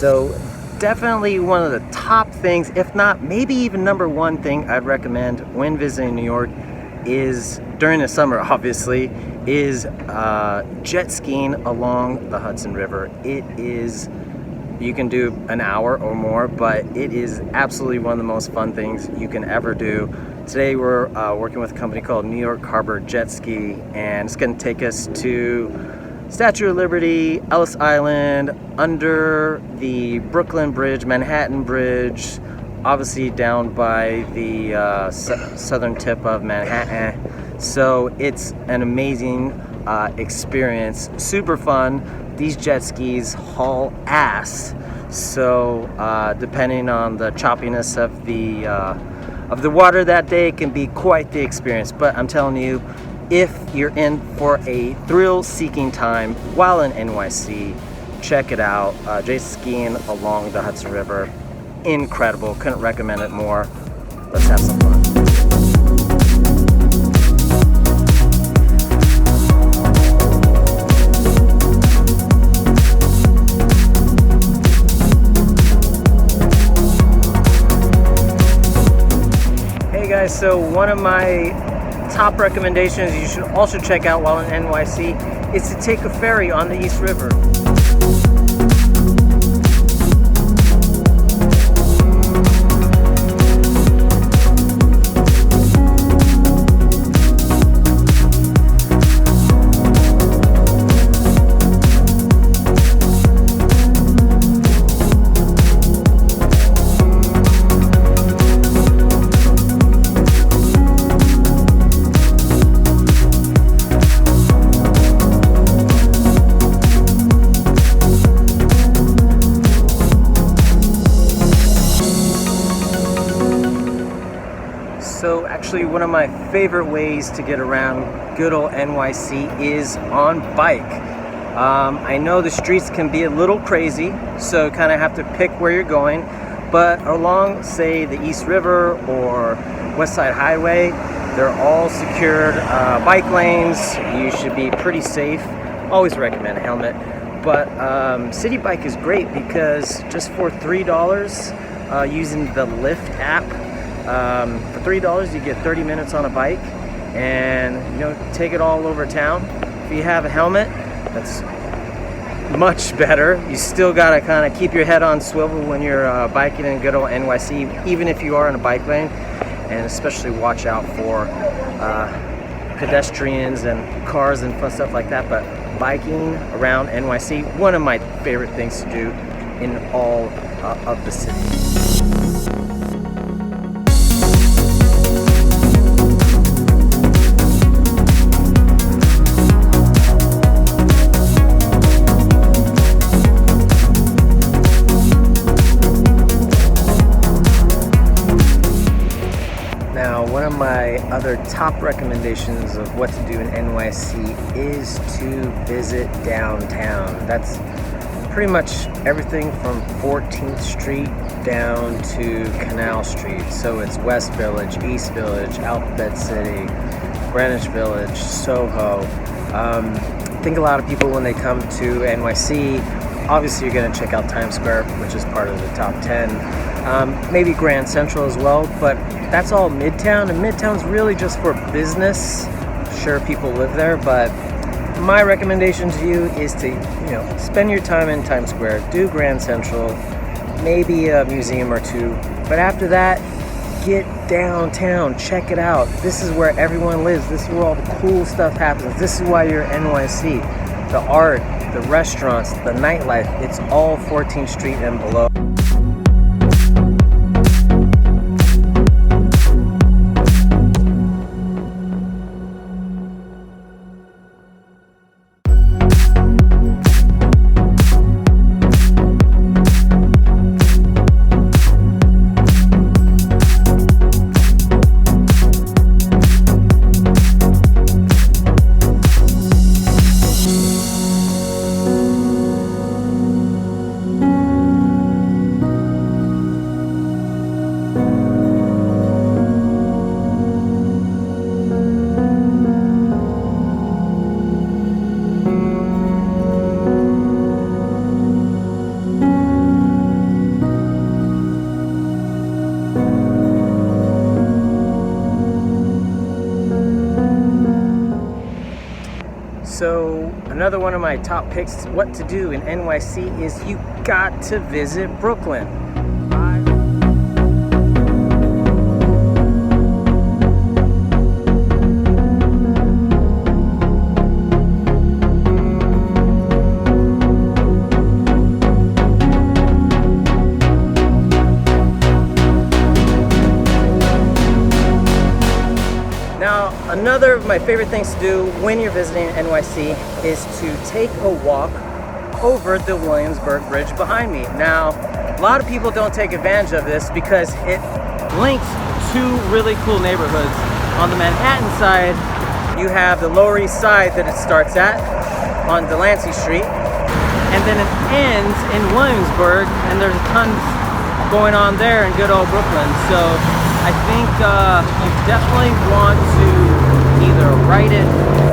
So definitely one of the top things, if not maybe even number one thing I'd recommend when visiting New York is, during the summer obviously, is jet skiing along the Hudson River. You can do an hour or more, but it is absolutely one of the most fun things you can ever do. Today we're working with a company called New York Harbor Jet Ski, and it's going to take us to Statue of Liberty, Ellis Island, under the Brooklyn Bridge, Manhattan Bridge, obviously down by the southern tip of Manhattan. So it's an amazing experience, super fun. These jet skis haul ass, so depending on the choppiness of the water that day, it can be quite the experience. But I'm telling you, if you're in for a thrill-seeking time while in NYC, check it out. Jet skiing along the Hudson River, incredible. Couldn't recommend it more. Let's have some fun. Hey guys, so one of my top recommendations you should also check out while in NYC is to take a ferry on the East River. So actually one of my favorite ways to get around good old NYC is on bike. I know the streets can be a little crazy, so kind of have to pick where you're going, but along, say, the East River or West Side Highway, they're all secured bike lanes. You should be pretty safe. Always recommend a helmet. But City Bike is great because just for $3 using the Lyft app, for $3 you get 30 minutes on a bike and take it all over town. If you have a helmet, that's much better. You still gotta kind of keep your head on swivel when you're biking in good old NYC, even if you are in a bike lane, and especially watch out for pedestrians and cars and fun stuff like that. But biking around NYC, one of my favorite things to do in all of the city. One of my other top recommendations of what to do in NYC is to visit downtown. That's pretty much everything from 14th Street down to Canal Street. So it's West Village, East Village, Alphabet City, Greenwich Village, Soho. I think a lot of people, when they come to NYC, obviously you're going to check out Times Square, which is part of the top 10. Maybe Grand Central as well, but that's all Midtown, and Midtown's really just for business. Sure, people live there, but my recommendation to you is to, spend your time in Times Square, do Grand Central, maybe a museum or two, but after that, get downtown, check it out. This is where everyone lives. This is where all the cool stuff happens. This is why you're NYC. The art, the restaurants, the nightlife, it's all 14th Street and below. another one of my top picks, what to do in NYC, is you got to visit Brooklyn. Now, another of my favorite things to do when you're visiting NYC is to take a walk over the Williamsburg Bridge behind me. Now, a lot of people don't take advantage of this because it links two really cool neighborhoods. On the Manhattan side, you have the Lower East Side that it starts at on Delancey Street, and then it ends in Williamsburg, and there's tons going on there in good old Brooklyn. So I think you definitely want to either ride it,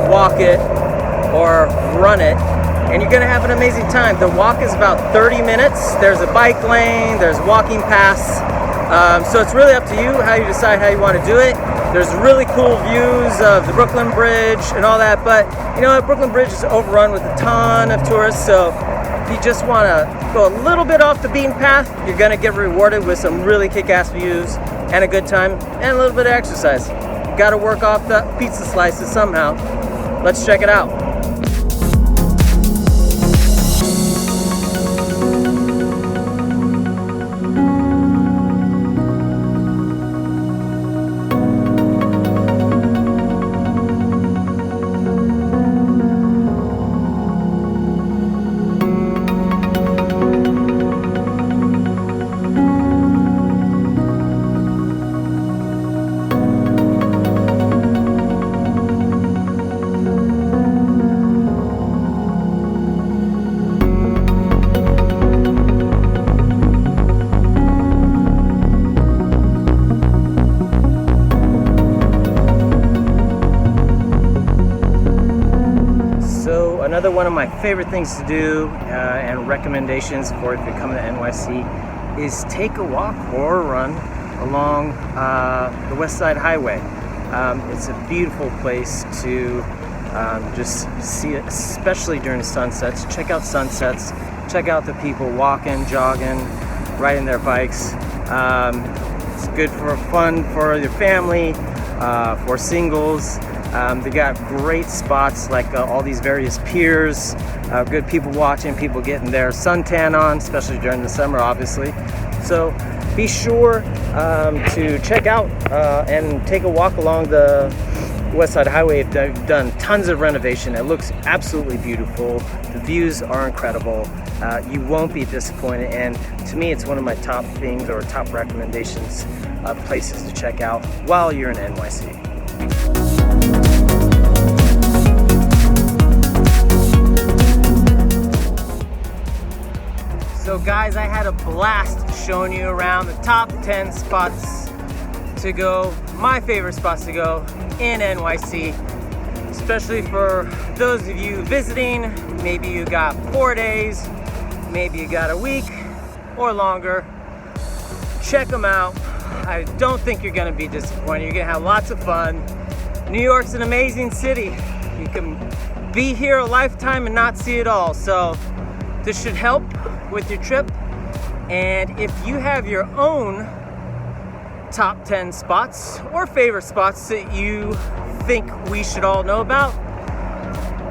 walk it, or run it, and you're gonna have an amazing time. The walk is about 30 minutes. There's a bike lane, there's walking paths. So it's really up to you how you decide how you want to do it. There's really cool views of the Brooklyn Bridge and all that, but you know what, Brooklyn Bridge is overrun with a ton of tourists, so if you just want to go a little bit off the beaten path, you're gonna get rewarded with some really kick-ass views and a good time and a little bit of exercise. Got to work off the pizza slices somehow. Let's check it out. Another one of my favorite things to do and recommendations for if you're coming to NYC is take a walk or a run along the West Side Highway. It's a beautiful place to just see it, especially during sunsets. Check out sunsets, check out the people walking, jogging, riding their bikes. It's good for fun for your family, for singles. They got great spots like all these various piers, good people watching, people getting their suntan on, especially during the summer, obviously. So be sure to check out and take a walk along the West Side Highway. They've done tons of renovation. It looks absolutely beautiful. The views are incredible. You won't be disappointed, and to me it's one of my top things or top recommendations of places to check out while you're in NYC. So guys, I had a blast showing you around the top 10 spots to go, my favorite spots to go in NYC, especially for those of you visiting. Maybe you got 4 days, maybe you got a week or longer. Check them out. I don't think you're gonna be disappointed. You're gonna have lots of fun. New York's an amazing city. You can be here a lifetime and not see it all. So this should help with your trip. And if you have your own top 10 spots or favorite spots that you think we should all know about,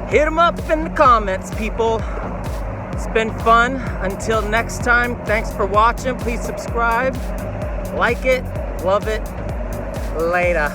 hit them up in the comments, people. It's been fun. Until next time, thanks for watching. Please subscribe, like it, love it. Later.